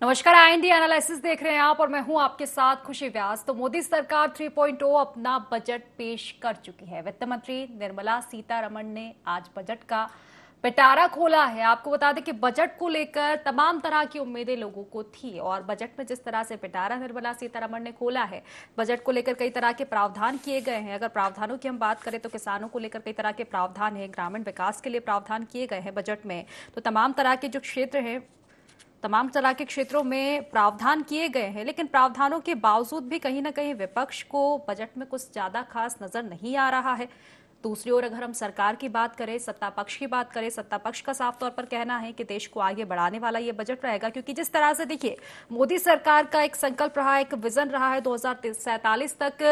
नमस्कार, IND analysis देख रहे हैं आप और मैं हूं आपके साथ खुशी व्यास। तो मोदी सरकार 3.0 अपना बजट पेश कर चुकी है। वित्त मंत्री निर्मला सीतारमण ने आज बजट का पिटारा खोला है। आपको बता दें कि बजट को लेकर तमाम तरह की उम्मीदें लोगों को थी और बजट में जिस तरह से पिटारा निर्मला सीतारमण ने खोला है, बजट को लेकर कई तरह के प्रावधान किए गए हैं। अगर प्रावधानों की हम बात करें तो किसानों को लेकर कई तरह के प्रावधान है, ग्रामीण विकास के लिए प्रावधान किए गए हैं बजट में। तो तमाम तरह के जो क्षेत्र हैं, तमाम तरह के क्षेत्रों में प्रावधान किए गए हैं, लेकिन प्रावधानों के बावजूद भी कहीं ना कहीं विपक्ष को बजट में कुछ ज्यादा खास नजर नहीं आ रहा है। दूसरी ओर अगर हम सरकार की बात करें, सत्ता पक्ष की बात करें, सत्ता पक्ष का साफ तौर पर कहना है कि देश को आगे बढ़ाने वाला ये बजट रहेगा, क्योंकि जिस तरह से देखिए मोदी सरकार का एक संकल्प रहा है, एक विजन रहा है 2047 तक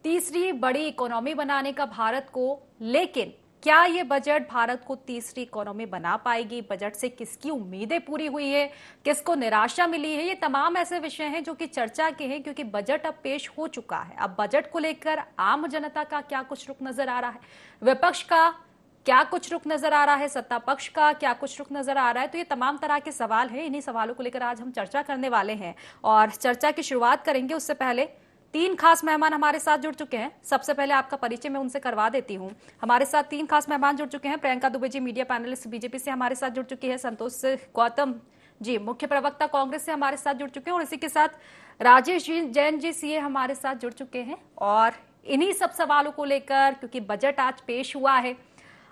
तीसरी बड़ी इकोनॉमी बनाने का भारत को। लेकिन क्या ये बजट भारत को तीसरी इकोनॉमी बना पाएगी? बजट से किसकी उम्मीदें पूरी हुई है, किसको निराशा मिली है? ये तमाम ऐसे विषय हैं जो कि चर्चा के हैं, क्योंकि बजट अब पेश हो चुका है। अब बजट को लेकर आम जनता का क्या कुछ रुख नजर आ रहा है, विपक्ष का क्या कुछ रुख नजर आ रहा है, सत्ता पक्ष का क्या कुछ रुख नजर आ रहा है, तो ये तमाम तरह के सवाल हैं। इन्हीं सवालों को लेकर आज हम चर्चा करने वाले हैं और चर्चा की शुरुआत करेंगे। उससे पहले तीन खास मेहमान हमारे साथ जुड़ चुके हैं। सबसे पहले आपका परिचय मैं उनसे करवा देती हूं। हमारे साथ तीन खास मेहमान जुड़ चुके हैं। Priyanka Dubey ji, media panelist BJP से हमारे साथ जुड़ चुकी है। संतोष गौतम जी, मुख्य प्रवक्ता कांग्रेस से हमारे साथ जुड़ चुके हैं। और इसी के साथ राजेश जैन जी सीए हमारे साथ जुड़ चुके हैं। और इन्हीं सब सवालों को लेकर, क्योंकि बजट आज पेश हुआ है,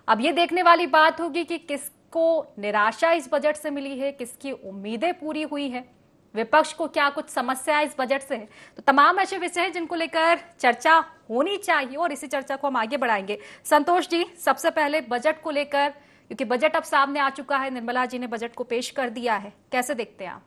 अब ये देखने वाली बात होगी कि किसको निराशा इस बजट से मिली है, किसकी उम्मीदें पूरी हुई है, विपक्ष को क्या कुछ समस्या इस बजट से है। तो तमाम ऐसे विषय हैं जिनको लेकर चर्चा होनी चाहिए और इसी चर्चा को हम आगे बढ़ाएंगे। संतोष जी, सबसे पहले बजट को लेकर, क्योंकि बजट अब सामने आ चुका है, निर्मला जी ने बजट को पेश कर दिया है, कैसे देखते हैं आप?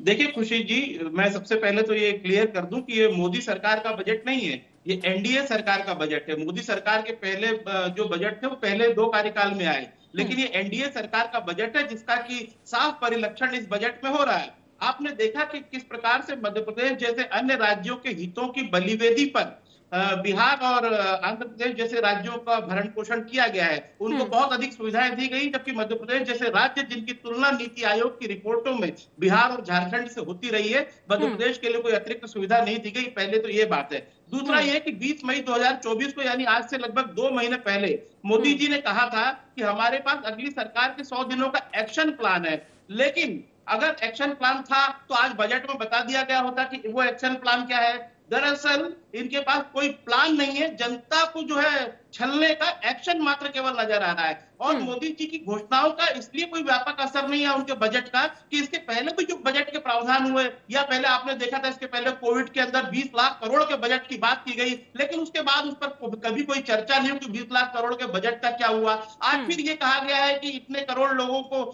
देखिए खुशी जी, मैं सबसे पहले तो ये क्लियर कर दूं कि ये मोदी सरकार का बजट नहीं है, ये एनडीए सरकार का बजट है। मोदी सरकार के पहले जो बजट थे वो पहले दो कार्यकाल में आए, लेकिन ये एनडीए सरकार का बजट है जिसका कि साफ परिलक्षण इस बजट में हो रहा है। आपने देखा कि किस प्रकार से मध्य प्रदेश जैसे अन्य राज्यों के हितों की बलिवेदी पर बिहार और आंध्र प्रदेश जैसे राज्यों का भरण पोषण किया गया है। उनको बहुत अधिक सुविधाएं दी गई, जबकि मध्य प्रदेश जैसे राज्य जिनकी तुलना नीति आयोग की रिपोर्टों में बिहार और झारखंड से होती रही है, मध्य प्रदेश के लिए कोई अतिरिक्त सुविधा नहीं दी गई। पहले तो ये बात है। दूसरा ये कि 20 मई 2024 को, यानी आज से लगभग 2 महीने पहले, मोदी जी ने कहा था कि हमारे पास अगली सरकार के 100 दिनों का एक्शन प्लान है। लेकिन अगर एक्शन प्लान था तो आज बजट में बता दिया गया होता कि वो एक्शन प्लान क्या है। दरअसल इनके पास कोई प्लान नहीं है, जनता को जो है छलने का एक्शन मात्र केवल नजर आ रहा है। और मोदी जी की घोषणाओं का इसलिए कोई व्यापक असर नहीं है उनके बजट का कि इसके पहले भी जो बजट के प्रावधान हुए, या पहले आपने देखा था इसके पहले कोविड के अंदर 20 लाख करोड़ के बजट की बात की गई, लेकिन उसके बाद उस पर कभी कोई चर्चा नहीं हुई कि 20 लाख करोड़ के बजट का क्या हुआ। आज फिर ये कहा गया है कि इतने करोड़ लोगों को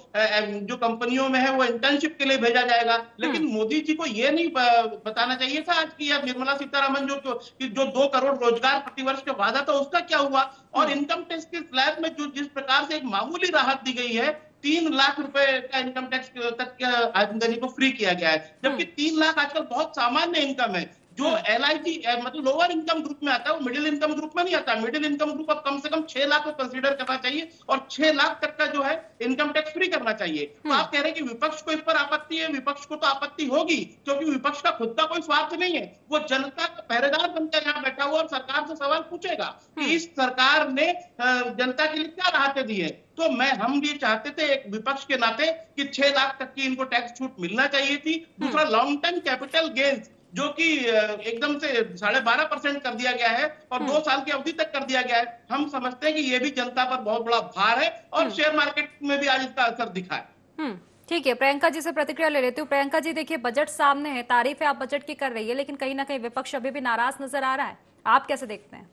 जो कंपनियों में है वो इंटर्नशिप के लिए भेजा जाएगा, लेकिन मोदी जी को ये नहीं बताना चाहिए था आज की, या निर्मला सीतारमण जो 2 करोड़ रोजगार प्रतिवर्ष का वादा था उसका क्या हुआ। और इनकम टैक्स के स्लैब में जो जिस प्रकार से एक मामूली राहत दी गई है, 3 लाख रुपए का इनकम टैक्स तक आमदनी को फ्री किया गया है, जबकि 3 लाख आजकल बहुत सामान्य इनकम है। जो एलआईजी मतलब लोअर इनकम ग्रुप में आता है वो मिडिल इनकम ग्रुप में नहीं आता। मिडिल इनकम ग्रुप अब कम से कम 6 लाख को कंसीडर करना चाहिए और 6 लाख तक का जो है इनकम टैक्स फ्री करना चाहिए। तो आप कह रहे हैं कि विपक्ष को इस पर आपत्ति है, विपक्ष को तो आपत्ति होगी, क्योंकि विपक्ष का खुद का कोई स्वार्थ नहीं है। वो जनता का पहरेदार बनकर यहाँ बैठा हुआ और सरकार से सवाल पूछेगा कि इस सरकार ने जनता के लिए क्या राहतें दी है। तो हम ये चाहते थे एक विपक्ष के नाते कि 6 लाख तक की इनको टैक्स छूट मिलना चाहिए थी। दूसरा, लॉन्ग टर्म कैपिटल गेन्स जो कि एकदम से 12.5% कर दिया गया है और 2 साल की अवधि तक कर दिया गया है, हम समझते हैं कि ये भी जनता पर बहुत बड़ा भार है और शेयर मार्केट में भी आज इसका असर दिखा है। ठीक है, प्रियंका जी से प्रतिक्रिया ले लेती हूँ। प्रियंका जी, देखिए बजट सामने है, तारीफ है आप बजट की कर रही है, लेकिन कहीं ना कहीं विपक्ष अभी भी नाराज नजर आ रहा है, आप कैसे देखते हैं?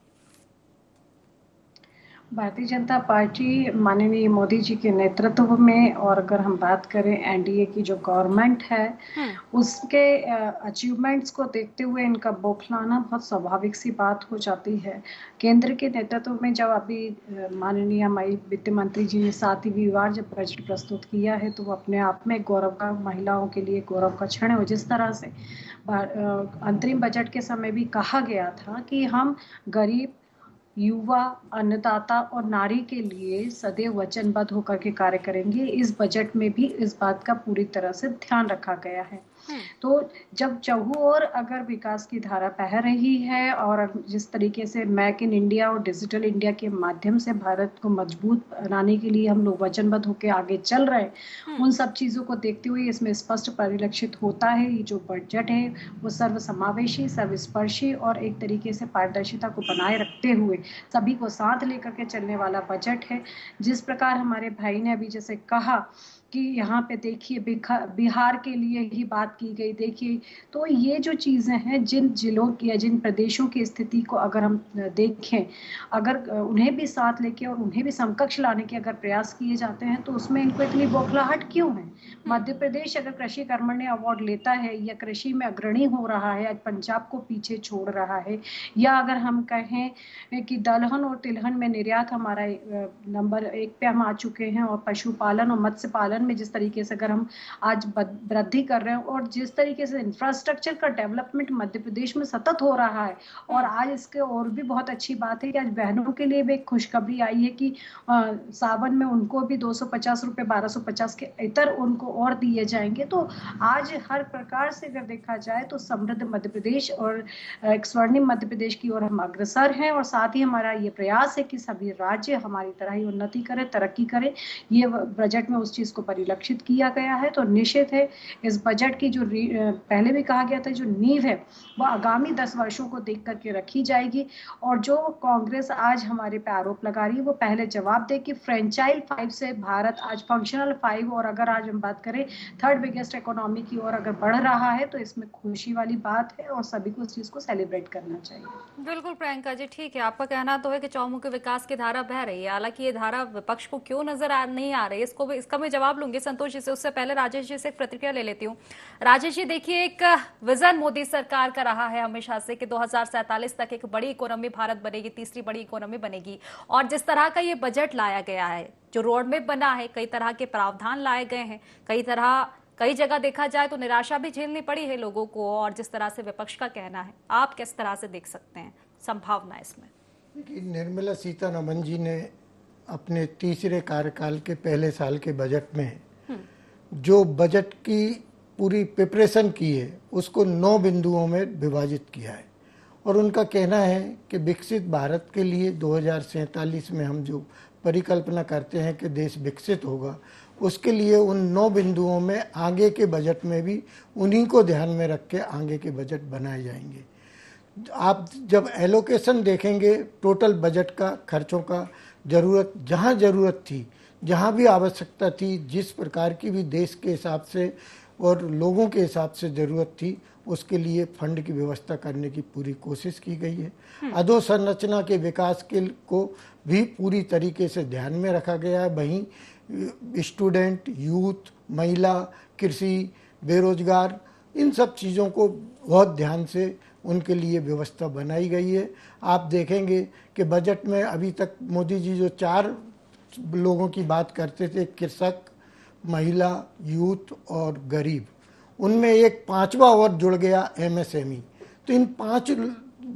भारतीय जनता पार्टी माननीय मोदी जी के नेतृत्व में, और अगर हम बात करें एनडीए की जो गवर्नमेंट है उसके अचीवमेंट्स को देखते हुए इनका बौखलाना बहुत स्वाभाविक सी बात हो जाती है। केंद्र के नेतृत्व में जब अभी माननीय हमारी वित्त मंत्री जी ने 7वीं बार जब बजट प्रस्तुत किया है तो वो अपने आप में गौरव का, महिलाओं के लिए गौरव का क्षण है। जिस तरह से अंतरिम बजट के समय भी कहा गया था कि हम गरीब युवा, अन्नदाता और नारी के लिए सदैव वचनबद्ध होकर के कार्य करेंगे। इस बजट में भी इस बात का पूरी तरह से ध्यान रखा गया है। तो जब चहु ओर अगर विकास की धारा बह रही है और जिस तरीके से मेक इन इंडिया और डिजिटल इंडिया के माध्यम से भारत को मजबूत बनाने के लिए हम लोग वचनबद्ध होकर आगे चल रहे हैं, उन सब चीजों को देखते हुए इसमें स्पष्ट परिलक्षित होता है ये जो बजट है वो सर्वसमावेशी, सर्वस्पर्शी और एक तरीके से पारदर्शिता को बनाए रखते हुए सभी को साथ लेकर के चलने वाला बजट है। जिस प्रकार हमारे भाई ने अभी जैसे कहा कि यहाँ पे देखिए बिहार के लिए ही बात की गई, देखिए तो ये जो चीज़ें हैं जिन जिलों की या जिन प्रदेशों की स्थिति को अगर हम देखें, अगर उन्हें भी साथ लेके और उन्हें भी समकक्ष लाने के अगर प्रयास किए जाते हैं तो उसमें इनको इतनी बौखलाहट क्यों है। मध्य प्रदेश अगर कृषि कर्मण्य अवार्ड लेता है या कृषि में अग्रणी हो रहा है, आज पंजाब को पीछे छोड़ रहा है, या अगर हम कहें कि दलहन और तिलहन में निर्यात हमारा नंबर 1 पे हम आ चुके हैं, और पशुपालन और मत्स्य पालन में जिस तरीके से अगर हम आज वृद्धि कर रहे हैं और जिस तरीके से इंफ्रास्ट्रक्चर का डेवलपमेंट मध्य प्रदेश में सतत हो रहा है, और आज इसके और भी बहुत अच्छी बात है कि आज बहनों के लिए भी एक खुशखबरी आई है कि सावन में उनको भी 250 रुपए 1250 के इतर उनको और दिए जाएंगे। तो आज हर प्रकार से अगर देखा जाए तो समृद्ध मध्य प्रदेश और एक स्वर्णिम मध्य प्रदेश की ओर हम अग्रसर हैं, और साथ ही हमारा ये प्रयास है कि सभी राज्य हमारी तरह ही उन्नति करें, तरक्की करें। ये बजट में उस चीज को परिलक्षित किया गया है। तो निश्चित है इस बजट की जो पहले भी कहा गया था जो नींव है वो आगामी 10 वर्षों को देख करके रखी जाएगी, और जो कांग्रेस आज हमारे पे आरोप लगा रही है वो पहले जवाब दे कि फ्रेंचाइल 5 से भारत आज फंक्शनल 5, और अगर आज हम बात करें थर्ड बिगेस्ट इकोनॉमी की ओर अगर बढ़ रहा है तो इसमें खुशी वाली बात है और सभी को इस चीज को सेलिब्रेट करना चाहिए। बिल्कुल प्रियंका जी, ठीक है, आपका कहना तो है कि चौमुखी विकास की धारा बह रही है, हालांकि ये धारा विपक्ष को क्यों नजर नहीं आ रही है इसका मैं जवाब लूंगी संतोष जी से। उससे पहले राजेश जी से एक प्रतिक्रिया ले लेती हूँ। राजेश जी, देखिए एक विजन मोदी सरकार का रहा है हमेशा से कि 2047 तक एक बड़ी इकोनॉमी भारत बनेगी, तीसरी बड़ी इकोनॉमी बनेगी, और जिस तरह का ये बजट लाया गया है, जो रोड मैप बना है, कई तरह के प्रावधान लाए गए हैं, कई जगह देखा जाए तो निराशा भी झेलनी पड़ी है लोगों को, और जिस तरह से विपक्ष का कहना है, आप किस तरह से देख सकते हैं संभावना इसमें? देखिए, निर्मला सीतारमण जी ने अपने तीसरे कार्यकाल के पहले साल के बजट में जो बजट की पूरी प्रिपरेशन की है उसको 9 बिंदुओं में विभाजित किया है, और उनका कहना है कि विकसित भारत के लिए 2047 में हम जो परिकल्पना करते हैं कि देश विकसित होगा, उसके लिए उन 9 बिंदुओं में आगे के बजट में भी उन्हीं को ध्यान में रख के आगे के बजट बनाए जाएंगे। आप जब एलोकेशन देखेंगे टोटल बजट का खर्चों का, जहाँ ज़रूरत थी, जहाँ भी आवश्यकता थी, जिस प्रकार की भी देश के हिसाब से और लोगों के हिसाब से ज़रूरत थी, उसके लिए फंड की व्यवस्था करने की पूरी कोशिश की गई है। अधोसंरचना के विकास को भी पूरी तरीके से ध्यान में रखा गया है। वहीं स्टूडेंट, यूथ, महिला, कृषि, बेरोजगार, इन सब चीज़ों को बहुत ध्यान से उनके लिए व्यवस्था बनाई गई है। आप देखेंगे कि बजट में अभी तक मोदी जी जो 4 लोगों की बात करते थे, कृषक, महिला, यूथ और गरीब, उनमें एक 5वां और जुड़ गया MSME। तो इन 5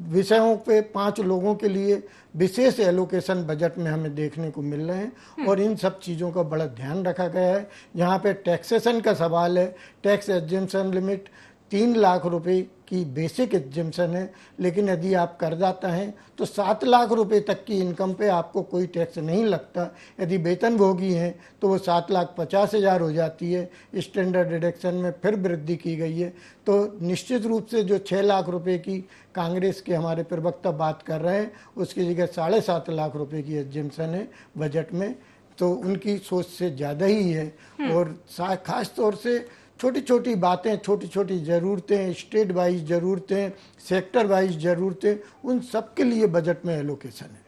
विषयों पे 5 लोगों के लिए विशेष एलोकेशन बजट में हमें देखने को मिल रहे हैं, और इन सब चीज़ों का बड़ा ध्यान रखा गया है। यहाँ पे टैक्सेशन का सवाल है, टैक्स एग्जेम्पशन लिमिट 3 लाख रुपए की बेसिक एग्जेम्पशन है, लेकिन यदि आप करदाता हैं तो 7 लाख रुपए तक की इनकम पे आपको कोई टैक्स नहीं लगता। यदि वेतनभोगी हैं तो वो 7,50,000 हो जाती है। स्टैंडर्ड डिडक्शन में फिर वृद्धि की गई है। तो निश्चित रूप से जो 6 लाख रुपए की कांग्रेस के हमारे प्रवक्ता बात कर रहे हैं, उसकी जगह 7.5 लाख रुपए की एग्जेम्पशन है बजट में, तो उनकी सोच से ज़्यादा ही है। और खास तौर से छोटी छोटी बातें, छोटी छोटी ज़रूरतें, स्टेट वाइज ज़रूरतें, सेक्टर वाइज ज़रूरतें, उन सब के लिए बजट में एलोकेशन है।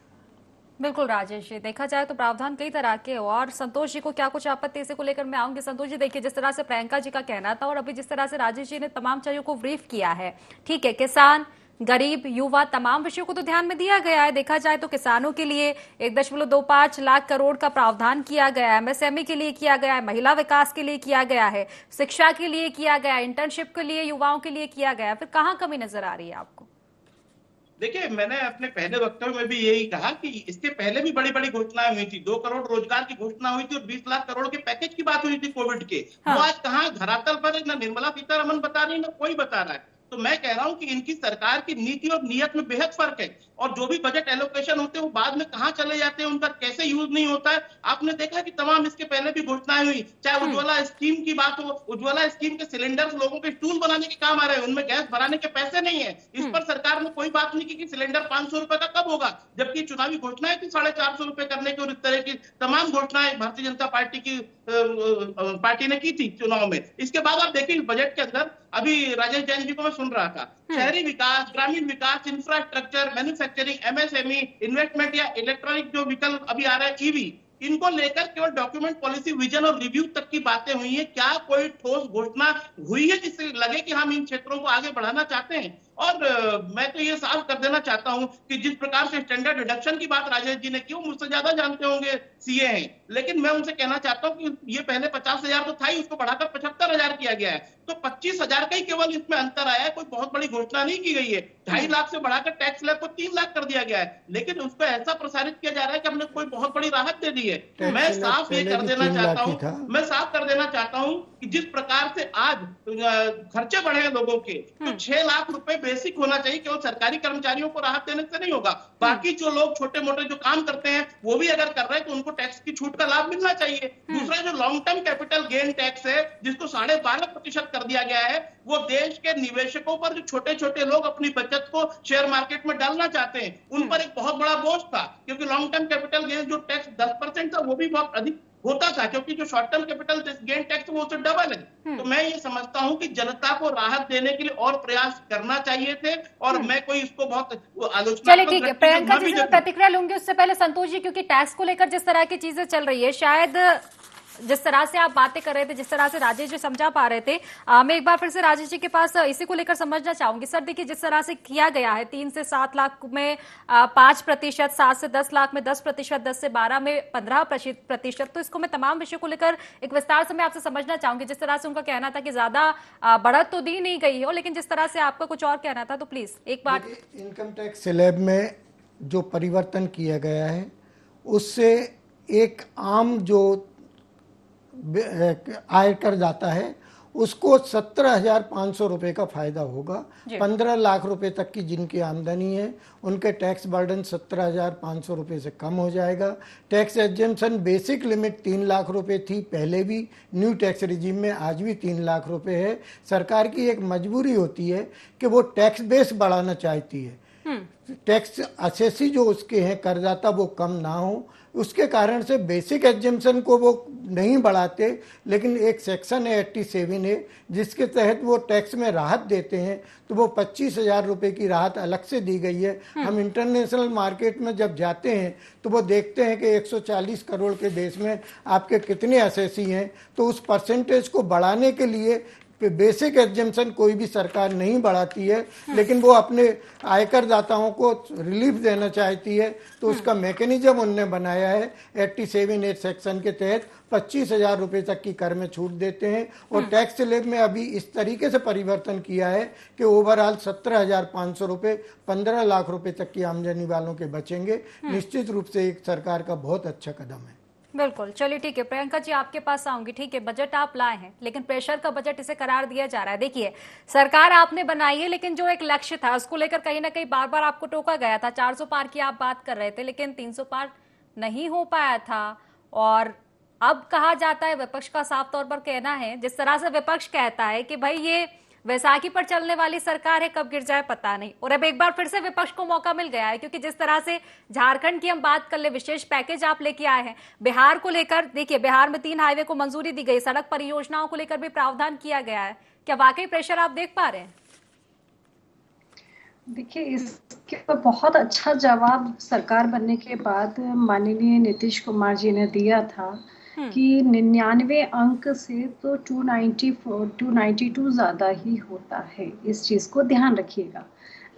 बिल्कुल राजेश जी, देखा जाए तो प्रावधान कई तरह के, और संतोष जी को क्या कुछ आपत्ति इसी को लेकर मैं आऊंगी। संतोष जी, देखिए जिस तरह से प्रियंका जी का कहना था और अभी जिस तरह से राजेश जी ने तमाम चीजों को ब्रीफ किया है, ठीक है, किसान, गरीब, युवा, तमाम विषयों को तो ध्यान में दिया गया है। देखा जाए तो किसानों के लिए 1.25 लाख करोड़ का प्रावधान किया गया है, MSME के लिए किया गया है, महिला विकास के लिए किया गया है, शिक्षा के लिए किया गया है, इंटर्नशिप के लिए, युवाओं के लिए किया गया है। फिर कहाँ कमी नजर आ रही है आपको? देखिए, मैंने अपने पहले वक्तव्य में भी यही कहा कि इसके पहले भी बड़ी बड़ी घोषणाएं हुई थी। 2 करोड़ रोजगार की घोषणा हुई थी और 20 लाख करोड़ के पैकेज की बात हुई थी कोविड के। वो आज कहाँ धरातल पर है? ना निर्मला सीतारमण बता रही, ना कोई बता रहा है। तो मैं कह रहा हूं कि इनकी सरकार की नीति और नियत में बेहद फर्क है। और जो भी बजट एलोकेशन होते हैं वो बाद में कहां चले जाते हैं, उनका कैसे यूज नहीं होता है। आपने देखा कि तमाम इसके पहले भी घोषणाएं हुई, चाहे उज्ज्वला स्कीम की बात हो। उज्ज्वला स्कीम के सिलेंडर लोगों के स्टूल बनाने के काम आ रहे हैं, उनमें गैस भराने के पैसे नहीं है। इस पर सरकार ने कोई बात नहीं की कि सिलेंडर 500 रुपए का कब होगा, जबकि चुनावी घोषणाएं थी 450 रुपए करने की। और इस तरह की तमाम घोषणाएं भारतीय जनता पार्टी ने की थी चुनाव में। इसके बाद आप देखिए बजट के अंदर, अभी राजेश जैन जी को मैं सुन रहा था, शहरी विकास, ग्रामीण विकास, इंफ्रास्ट्रक्चर, मैन्युफैक्चरिंग, एमएसएमई, इन्वेस्टमेंट या इलेक्ट्रॉनिक जो विकल्प अभी आ रहा है ईवी, इनको लेकर केवल डॉक्यूमेंट, पॉलिसी, विजन और रिव्यू तक की बातें हुई है। क्या कोई ठोस घोषणा हुई है जिससे लगे कि हम इन क्षेत्रों को आगे बढ़ाना चाहते हैं? और मैं तो ये साफ कर देना चाहता हूं कि जिस प्रकार से स्टैंडर्ड डिडक्शन की बात राजेश जी ने की, वो मुझसे ज्यादा जानते होंगे, सीए हैं, लेकिन मैं उनसे कहना चाहता हूं कि ये पहले 50,000 तो था ही, उसको बढ़ाकर 75,000 किया गया है। तो 25,000 का ही केवल इसमें अंतर आया है, कोई बहुत बड़ी घोषणा नहीं की गई है। 2.5 लाख से बढ़ाकर टैक्स स्लैब को 3 लाख कर दिया गया है, लेकिन उसको ऐसा प्रसारित किया जा रहा है कि हमने कोई बहुत बड़ी राहत दे दी है। मैं साफ ये कर देना चाहता हूं कि जिस प्रकार से आज खर्चे बढ़े हैं लोगों के, तो 6 लाख रुपए बेसिक होना चाहिए। केवल सरकारी कर्मचारियों को राहत देने से नहीं होगा, बाकी जो लोग छोटे मोटे जो काम करते हैं वो भी अगर कर रहे हैं तो उनको टैक्स की छूट का लाभ मिलना चाहिए। दूसरा जो long term capital gain tax है, जिसको 12.5% कर दिया गया है, वो देश के निवेशकों पर, जो छोटे छोटे लोग अपनी बचत को शेयर मार्केट में डालना चाहते हैं, उन पर एक बहुत बड़ा बोझ था। क्योंकि लॉन्ग टर्म कैपिटल गेन जो टैक्स 10% था, वो भी बहुत अधिक होता था, क्योंकि जो short term capital gain tax वो उससे डबल है। तो मैं ये समझता हूं कि जनता को राहत देने के लिए और प्रयास करना चाहिए थे, और मैं कोई इसको बहुत आलोचना। चलिए ठीक है, प्रियंका जी से प्रतिक्रिया लूंगी, उससे पहले संतोष जी, क्योंकि टैक्स को लेकर जिस तरह की चीजें चल रही है, शायद जिस तरह से आप बातें कर रहे थे, जिस तरह से राजेश जी समझा पा रहे थे, मैं एक बार फिर से राजेश जी के पास इसी को लेकर समझना चाहूंगी। सर देखिए, जिस तरह से किया गया है 3 से 7 लाख में 5%, 7 से 10 लाख में 10%, 10 से 12 में 15%, तो इसको मैं तमाम विषयों को लेकर एक विस्तार से मैं आपसे समझना चाहूंगी। जिस तरह से उनका कहना था कि ज्यादा बढ़त तो दी नहीं गई हो, लेकिन जिस तरह से आपका कुछ और कहना था, तो प्लीज एक बार। इनकम टैक्स स्लैब में जो परिवर्तन किया गया है, उससे एक आम जो आयकर जाता है उसको 17,500 रुपये का फायदा होगा। 15 लाख रुपए तक की जिनकी आमदनी है, उनके टैक्स बर्डन 17,500 रुपये से कम हो जाएगा। Tax exemption basic limit 3 lakh रुपए थी पहले भी, न्यू टैक्स रिजीम में आज भी 3 लाख रुपए है। सरकार की एक मजबूरी होती है कि वो टैक्स बेस बढ़ाना चाहती है, टैक्स असेसी जो उसके हैं करदाता वो कम ना हो, उसके कारण से बेसिक एग्जेम्पशन को वो नहीं बढ़ाते। लेकिन एक सेक्शन है 87 है जिसके तहत वो टैक्स में राहत देते हैं, तो वो 25,000 रुपये की राहत अलग से दी गई है। हम इंटरनेशनल मार्केट में जब जाते हैं तो वो देखते हैं कि 140 करोड़ के देश में आपके कितने असेसी हैं, तो उस परसेंटेज को बढ़ाने के लिए बेसिक एग्जेम्पशन कोई भी सरकार नहीं बढ़ाती है, लेकिन वो अपने आयकर दाताओं को रिलीफ देना चाहती है। तो उसका मैकेनिज्म उन्होंने बनाया है 87A सेक्शन के तहत 25,000 रुपये तक की कर में छूट देते हैं। और टैक्स स्लैब में अभी इस तरीके से परिवर्तन किया है कि ओवरऑल 17,500 रुपये 15 लाख रुपए तक की आमदनी वालों के बचेंगे। निश्चित रूप से एक सरकार का बहुत अच्छा कदम है। बिल्कुल, चलिए ठीक है, प्रियंका जी आपके पास आऊंगी। ठीक है, बजट आप लाए हैं, लेकिन प्रेशर का बजट इसे करार दिया जा रहा है। देखिए, सरकार आपने बनाई है, लेकिन जो एक लक्ष्य था उसको लेकर कहीं ना कहीं बार बार आपको टोका गया था। 400 पार की आप बात कर रहे थे, लेकिन 300 पार नहीं हो पाया था। और अब कहा जाता है, विपक्ष का साफ तौर पर कहना है, जिस तरह से विपक्ष कहता है कि भाई ये वैसाखी पर चलने वाली सरकार है, कब गिर जाए पता नहीं। और अब एक बार फिर से विपक्ष को मौका मिल गया है, क्योंकि जिस तरह से झारखंड की हम बात कर ले, विशेष पैकेज आप लेके आए हैं। बिहार को लेकर देखिए, बिहार में 3 हाईवे को मंजूरी दी गई, सड़क परियोजनाओं को लेकर भी प्रावधान किया गया है। क्या वाकई प्रेशर आप देख पा रहे हैं? देखिए, इसके बहुत अच्छा जवाब सरकार बनने के बाद माननीय नीतीश कुमार जी ने दिया था कि 99 अंक से तो 292 ज्यादा ही होता है। इस चीज को ध्यान रखिएगा,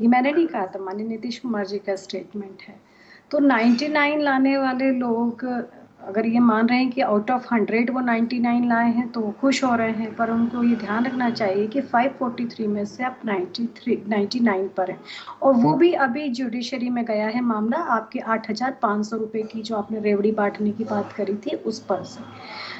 ये मैंने नहीं कहा था, माननीय नीतीश कुमार जी का स्टेटमेंट है। तो 99 लाने वाले लोग अगर ये मान रहे हैं कि आउट ऑफ 100 वो 99 लाए हैं तो वो खुश हो रहे हैं, पर उनको ये ध्यान रखना चाहिए कि 543 में से आप 99 पर हैं, और वो भी अभी जुडिशरी में गया है मामला आपके 8,500 रुपये की जो आपने रेवड़ी बांटने की बात करी थी उस पर से।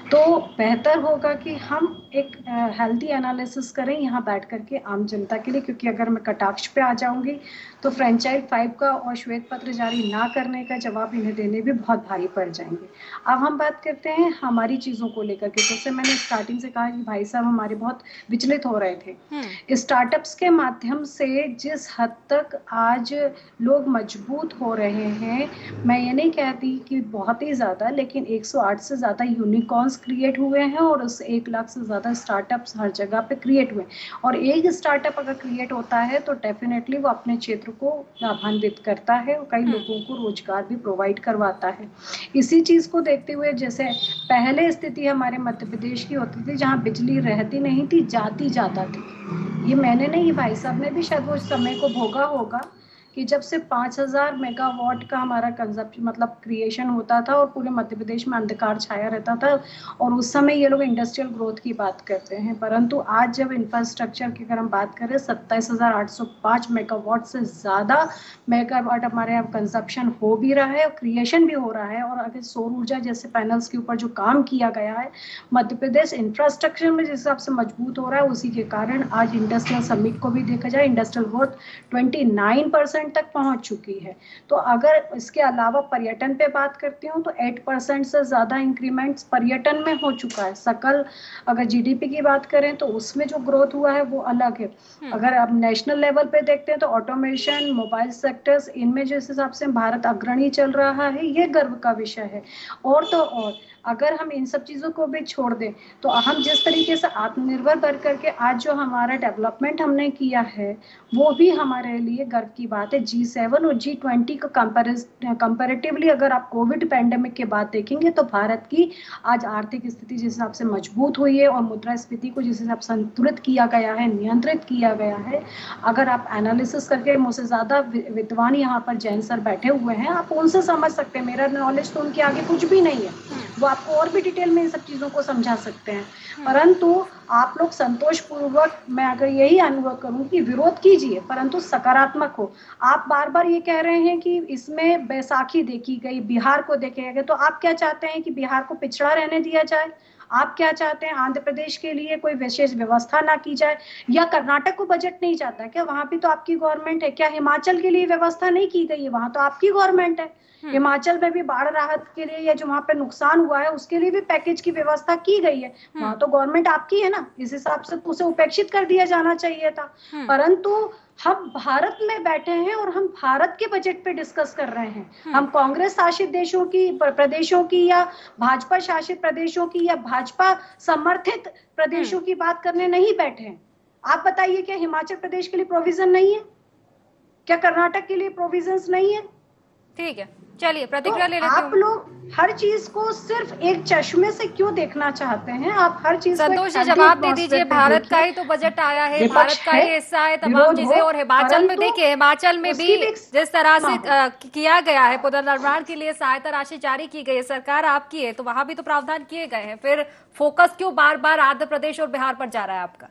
तो बेहतर होगा कि हम एक हेल्दी एनालिसिस करें यहाँ बैठ करके आम जनता के लिए, क्योंकि अगर मैं कटाक्ष पे आ जाऊंगी तो फ्रेंचाइज 5 का और श्वेत पत्र जारी ना करने का जवाब इन्हें देने भी बहुत भारी पड़ जाएंगे। अब हम बात करते हैं हमारी चीज़ों को लेकर के। जैसे मैंने स्टार्टिंग से कहा कि भाई साहब हमारे बहुत विचलित हो रहे थे स्टार्टअप्स के माध्यम से, जिस हद तक आज लोग मजबूत हो रहे हैं, मैं ये नहीं कहती कि बहुत ही ज़्यादा, लेकिन 108 से ज़्यादा यूनिकॉर्न्स क्रिएट हुए हैं और उस 1 लाख से ज़्यादा स्टार्टअप्स हर जगह पे क्रिएट हुए। और एक स्टार्टअप अगर क्रिएट होता है तो डेफिनेटली वो अपने क्षेत्र को लाभान्वित करता है और कई लोगों को रोजगार भी प्रोवाइड करवाता है। इसी चीज़ को देखते हुए जैसे पहले स्थिति हमारे मध्य प्रदेश की होती थी जहाँ बिजली रहती नहीं थी, जाती जाता थी। ये मैंने नहीं, भाई साहब ने भी शायद वो समय को भोगा होगा कि जब से 5,000 मेगावाट का हमारा कंजप्शन मतलब क्रिएशन होता था और पूरे मध्य प्रदेश में अंधकार छाया रहता था, और उस समय ये लोग इंडस्ट्रियल ग्रोथ की बात करते हैं। परंतु आज जब इंफ्रास्ट्रक्चर की अगर हम बात करें 27,805 मेगावाट से ज़्यादा मेगावाट हमारे यहाँ कंजप्शन हो भी रहा है और क्रिएशन भी हो रहा है। और अगर सौर ऊर्जा जैसे पैनल्स के ऊपर जो काम किया गया है, मध्य प्रदेश इंफ्रास्ट्रक्चर में जिस हिसाब से मजबूत हो रहा है, उसी के कारण आज इंडस्ट्रियल समिट को भी देखा जाए इंडस्ट्रियल ग्रोथ 29% तक पहुंच चुकी है। तो अगर इसके अलावा पर्यटन पे बात करती हूँ तो 8% से ज़्यादा इंक्रीमेंट्स पर्यटन में हो चुका है। सकल अगर जीडीपी की बात करें तो उसमें जो ग्रोथ हुआ है वो अलग है। अगर आप नेशनल लेवल पे देखते हैं तो ऑटोमेशन, मोबाइल सेक्टर्स, इनमें जिस हिसाब से भारत अग्रणी चल रहा है, ये गर्व का विषय है। और तो और अगर हम इन सब चीज़ों को भी छोड़ दें तो हम जिस तरीके से आत्मनिर्भर बन करके आज जो हमारा डेवलपमेंट हमने किया है वो भी हमारे लिए गर्व की बात है। G7 और G20 का कंपैरेटिवली अगर आप कोविड पैंडेमिक के बाद देखेंगे तो भारत की आज आर्थिक स्थिति जिस हिसाब से मजबूत हुई है और मुद्रास्फीति को जिस हिसाब से संतुलित किया गया है, नियंत्रित किया गया है, अगर आप एनालिसिस करके, मुझसे ज़्यादा विद्वान यहाँ पर जैन सर बैठे हुए हैं, आप उनसे समझ सकते हैं। मेरा नॉलेज तो उनके आगे कुछ भी नहीं है, वो आपको और भी डिटेल में इन सब चीज़ों को समझा सकते हैं। परंतु आप लोग संतोषपूर्वक, मैं अगर यही अनुभव करूं कि विरोध कीजिए परंतु सकारात्मक हो। आप बार बार ये कह रहे हैं कि इसमें बैसाखी देखी गई, बिहार को देखे गए, तो आप क्या चाहते हैं कि बिहार को पिछड़ा रहने दिया जाए? आप क्या चाहते हैं आंध्र प्रदेश के लिए कोई विशेष व्यवस्था ना की जाए? या कर्नाटक को बजट नहीं चाहता है क्या? वहां भी तो आपकी गवर्नमेंट है। क्या हिमाचल के लिए व्यवस्था नहीं की गई है? वहां तो आपकी गवर्नमेंट है। हिमाचल में भी बाढ़ राहत के लिए या जो वहां पे नुकसान हुआ है उसके लिए भी पैकेज की व्यवस्था की गई है। वहां तो गवर्नमेंट आपकी है ना, इस हिसाब से तो उसे उपेक्षित कर दिया जाना चाहिए था। परंतु हम भारत में बैठे हैं और हम भारत के बजट पे डिस्कस कर रहे हैं। हम कांग्रेस शासित देशों की, प्रदेशों की, या भाजपा शासित प्रदेशों की, या भाजपा समर्थित प्रदेशों की बात करने नहीं बैठे हैं। आप बताइए, क्या हिमाचल प्रदेश के लिए प्रोविजन नहीं है? क्या कर्नाटक के लिए प्रोविजंस नहीं है? ठीक है, चलिए प्रतिक्रिया ले लेते हैं। आप लोग हर चीज को सिर्फ एक चश्मे से क्यों देखना चाहते हैं? आप हर चीज संतोष जी जवाब दे दीजिए। भारत का ही तो बजट आया है, भारत का ही हिस्सा है तमाम चीजें। और हिमाचल में देखिए, हिमाचल में भी जिस तरह से किया गया है, पुनर्निर्माण के लिए सहायता राशि जारी की गई है, सरकार आपकी है, तो वहां भी तो प्रावधान किए गए हैं। फिर फोकस क्यों बार बार आंध्र प्रदेश और बिहार पर जा रहा है आपका?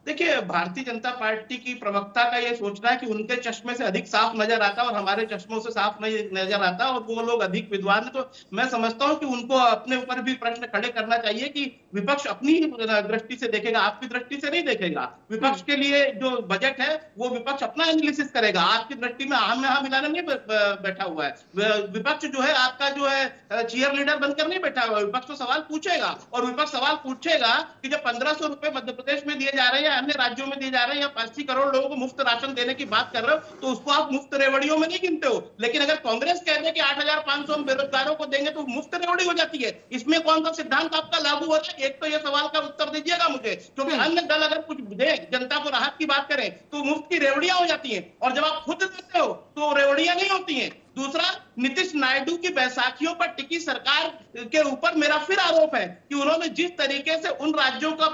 देखिए, भारतीय जनता पार्टी की प्रवक्ता का ये सोचना है कि उनके चश्मे से अधिक साफ नजर आता है और हमारे चश्मों से साफ नहीं नजर आता और वो लोग अधिक विद्वान है। तो मैं समझता हूं कि उनको अपने ऊपर भी प्रश्न खड़े करना चाहिए कि विपक्ष अपनी दृष्टि से देखेगा, आपकी दृष्टि से नहीं देखेगा। विपक्ष के लिए जो बजट है वो विपक्ष अपना एनालिसिस करेगा। आपकी दृष्टि में आम में हाँ मिलाना नहीं बैठा हुआ है। विपक्ष जो है आपका जो है चीयर लीडर बनकर नहीं बैठा हुआ है। विपक्ष तो सवाल पूछेगा, और विपक्ष सवाल पूछेगा कि जब 1,500 रुपए मध्य प्रदेश में दिए जा रहे हैं, अन्य राज्यों में दिए जा रहे हैं, या 80 करोड़ लोगों को मुफ्त राशन देने की बात कर रहे हो, तो उसको आप मुफ्त रेवड़ियों में नहीं गिनते हो। लेकिन अगर कांग्रेस कह दे कि 8,500 हम बेरोजगारों को देंगे तो मुफ्त रेवड़ी हो जाती है। इसमें कौन सा सिद्धांत आपका लागू हो रहा है? एक तो ये सवाल का उत्तर दीजिएगा मुझे, क्योंकि अन्य दल अगर कुछ दे, जनता को राहत की बात करें तो मुफ्त की रेवड़ियां हो जाती हैं, और जब आप खुद देते हो तो रेवड़ियां नहीं होती हैं। दूसरा, नीतीश नायडू की बैसाखियों पर टिकी सरकार के ऊपर मेरा फिर आरोप है कि उन्होंने जिस तरीके से उन राज्यों का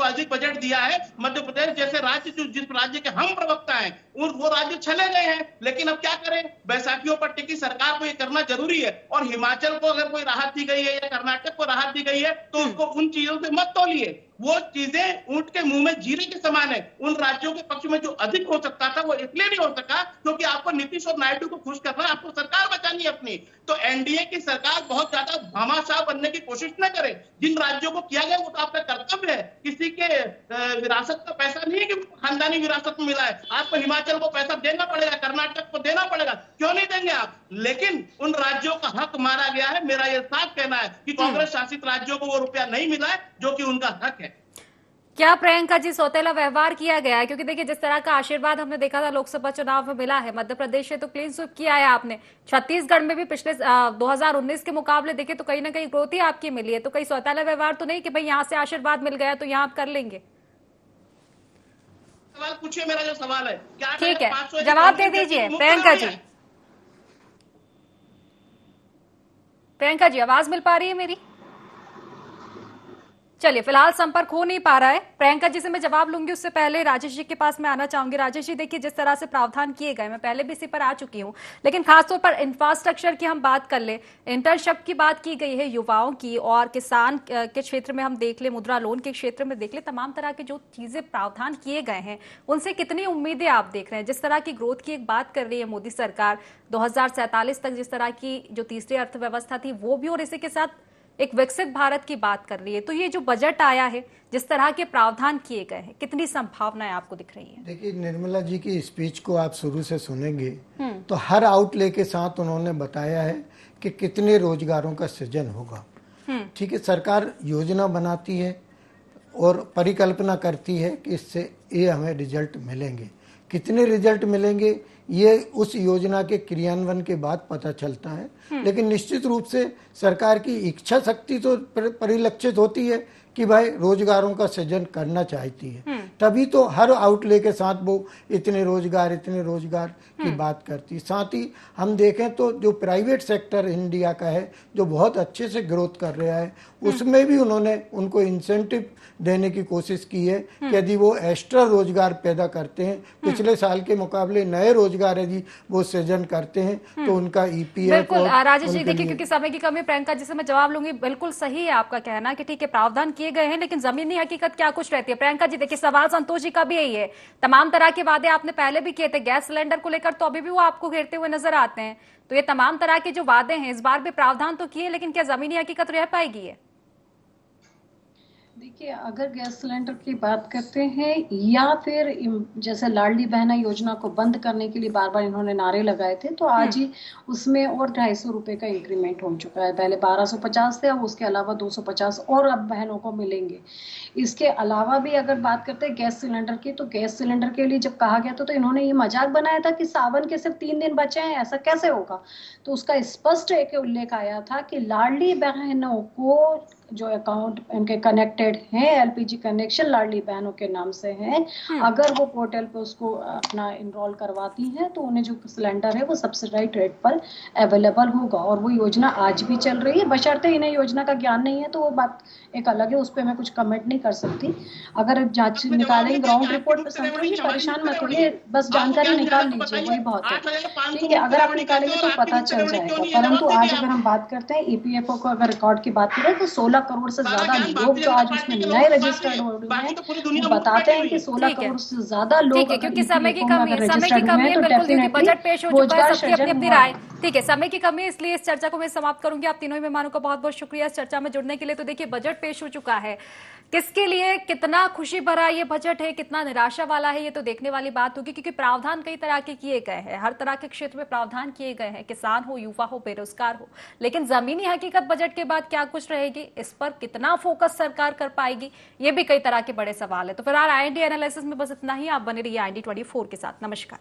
अधिक बजट दिया है, मध्य प्रदेश जैसे राज्य जो जिस राज्य के हम प्रवक्ता हैं वो राज्य चले गए हैं। लेकिन अब क्या करें, बैसाखियों पर टिकी सरकार को ये करना जरूरी है। और हिमाचल को अगर कोई राहत दी गई है या कर्नाटक को राहत दी गई है तो उसको उन चीजों से मत तोलिए। वो चीजें ऊंट के मुंह में जीरे के समान है। उन राज्यों के पक्ष में जो अधिक हो सकता था वो इसलिए नहीं हो सका क्योंकि आपको नीतीश और नायडू को खुश करना है, आपको सरकार बचानी है अपनी। तो एनडीए की सरकार बहुत ज्यादा भामाशाह बनने की कोशिश न करे। जिन राज्यों को किया गया वो तो आपका कर्तव्य है, किसी के विरासत का पैसा नहीं है कि खानदानी विरासत में मिला है। आपको हिमाचल को पैसा देना पड़ेगा, कर्नाटक को देना पड़ेगा, क्यों नहीं देंगे आप? लेकिन उन राज्यों का हक मारा गया है। मेरा यह साफ कहना है कि कांग्रेस शासित राज्यों को वो रुपया नहीं मिला है जो कि उनका हक है। क्या प्रियंका जी सौतेला व्यवहार किया गया है? क्योंकि देखिए जिस तरह का आशीर्वाद हमने देखा था लोकसभा चुनाव में मिला है, मध्य प्रदेश से तो क्लीन स्वीप किया है आपने, छत्तीसगढ़ में भी पिछले 2019 के मुकाबले देखे तो कहीं ना कहीं ग्रोथ ही आपकी मिली है। तो कहीं सौतेला व्यवहार तो नहीं कि भाई यहाँ से आशीर्वाद मिल गया तो यहाँ आप कर लेंगे? सवाल पूछिए, मेरा जो सवाल है क्या ठीक है, जवाब दे दीजिए प्रियंका जी। प्रियंका जी आवाज मिल पा रही है मेरी? चलिए फिलहाल संपर्क हो नहीं पा रहा है। प्रियंका जी से मैं जवाब लूंगी, उससे पहले राजेश जी के पास मैं आना चाहूंगी। राजेश जी देखिए जिस तरह से प्रावधान किए गए, मैं पहले भी इसी पर आ चुकी हूं, लेकिन खासतौर पर इंफ्रास्ट्रक्चर की हम बात कर ले, इंटर्नशिप की बात की गई है युवाओं की, और किसान के क्षेत्र में हम देख ले, मुद्रा लोन के क्षेत्र में देख ले, तमाम तरह के जो चीजें प्रावधान किए गए हैं उनसे कितनी उम्मीदें आप देख रहे हैं? जिस तरह की ग्रोथ की एक बात कर रही है मोदी सरकार, 2047 तक जिस तरह की जो तीसरी अर्थव्यवस्था थी वो भी, और इसी के साथ एक विकसित भारत की बात कर रही है, तो ये जो बजट आया है, जिस तरह के प्रावधान किए गए हैं, कितनी संभावनाएं आपको दिख रही हैं? देखिए निर्मला जी की स्पीच को आप शुरू से सुनेंगे तो हर आउटले के साथ उन्होंने बताया है कि कितने रोजगारों का सृजन होगा। ठीक है, सरकार योजना बनाती है और परिकल्पना करती है कि इससे ये हमें रिजल्ट मिलेंगे। कितने रिजल्ट मिलेंगे ये उस योजना के क्रियान्वयन के बाद पता चलता है। लेकिन निश्चित रूप से सरकार की इच्छा शक्ति तो परिलक्षित होती है कि भाई रोजगारों का सृजन करना चाहती है, तभी तो हर आउटले के साथ वो इतने रोजगार की बात करती है। साथ ही हम देखें तो जो प्राइवेट सेक्टर इंडिया का है जो बहुत अच्छे से ग्रोथ कर रहा है, उसमें भी उन्होंने उनको इंसेंटिव देने की कोशिश की है कि यदि वो एक्स्ट्रा रोजगार पैदा करते हैं, पिछले साल के मुकाबले नए रोजगार यदि वो सृजन करते हैं तो उनका ईपीएफ। बिल्कुल राजेश जी देखिए क्योंकि समय की कमी, प्रियंका जी से मैं जवाब लूंगी। बिल्कुल सही है आपका कहना कि ठीक है प्रावधान किए गए हैं, लेकिन जमीनी हकीकत क्या कुछ रहती है? प्रियंका जी देखिए सवाल संतोष जी का भी यही है, तमाम तरह के वादे आपने पहले भी किए थे, गैस सिलेंडर को लेकर तो अभी भी वो आपको घेरते हुए नजर आते हैं। तो ये तमाम तरह के जो वादे हैं इस बार भी प्रावधान तो किए, लेकिन क्या जमीनी हकीकत रह पाएगी ये? देखिए अगर गैस सिलेंडर की बात करते हैं या फिर जैसे लाडली बहना योजना को बंद करने के लिए बार बार इन्होंने नारे लगाए थे, तो आज ही उसमें और 250 रुपए का इंक्रीमेंट हो चुका है। पहले 1250 थे, अब उसके अलावा 250 और अब बहनों को मिलेंगे। इसके अलावा भी अगर बात करते हैं गैस सिलेंडर की, तो गैस सिलेंडर के लिए जब कहा गया था तो इन्होंने ये मजाक बनाया था कि सावन के सिर्फ 3 दिन बचे हैं, ऐसा कैसे होगा? तो उसका स्पष्ट एक उल्लेख आया था कि लाडली बहनों को जो अकाउंट उनके कनेक्टेड हैं, एलपीजी कनेक्शन लाडली बहनों के नाम से हैं, अगर वो पोर्टल पे उसको अपना इनरोल करवाती हैं तो उन्हें जो सिलेंडर है वो सब्सिडाइज्ड रेट पर अवेलेबल होगा। और वो योजना आज भी चल रही है, बशर्ते इन्हें योजना का ज्ञान नहीं है तो वो बात एक अलग है, उस पर मैं कुछ कमेंट नहीं कर सकती। अगर जांच निकालेंगे ग्राउंड रिपोर्ट पर समझेंगे, परेशान मत होइए, बस जानकारी निकाल लीजिए, वही बहुत है। ठीक है, अगर आप निकालेंगे तो पता चल जाएगा। परंतु आज अगर हम बात करते हैं ईपीएफओ को अगर रिकॉर्ड की बात करें तो 16 करोड़ से ज्यादा लोग जो आज उसमें नए रजिस्टर्ड हो रहे हैं बताते हैं कि 16 करोड़ से ज्यादा लोग, क्योंकि समय की कमी है, बिल्कुल, क्योंकि बजट पेश हो चुका है, सबकी अपनी अपनी राय। ठीक है, समय की कमी है, इसलिए इस चर्चा को मैं समाप्त करूंगी। आप तीनों ही मेहमानों का बहुत बहुत शुक्रिया इस चर्चा में जुड़ने के लिए। तो देखिए बजट पेश हो चुका है, किसके लिए कितना खुशी भरा ये बजट है, कितना निराशा वाला है, ये तो देखने वाली बात होगी, क्योंकि प्रावधान कई तरह के किए गए हैं, हर तरह के क्षेत्र में प्रावधान किए गए हैं, किसान हो, युवा हो, बेरोजगार हो। लेकिन जमीनी हकीकत बजट के बाद क्या कुछ रहेगी, इस पर कितना फोकस सरकार कर पाएगी, ये भी कई तरह के बड़े सवाल है। तो फिलहाल IND एनालिसिस में बस इतना ही। आप बने रहिए IND 24 के साथ। नमस्कार।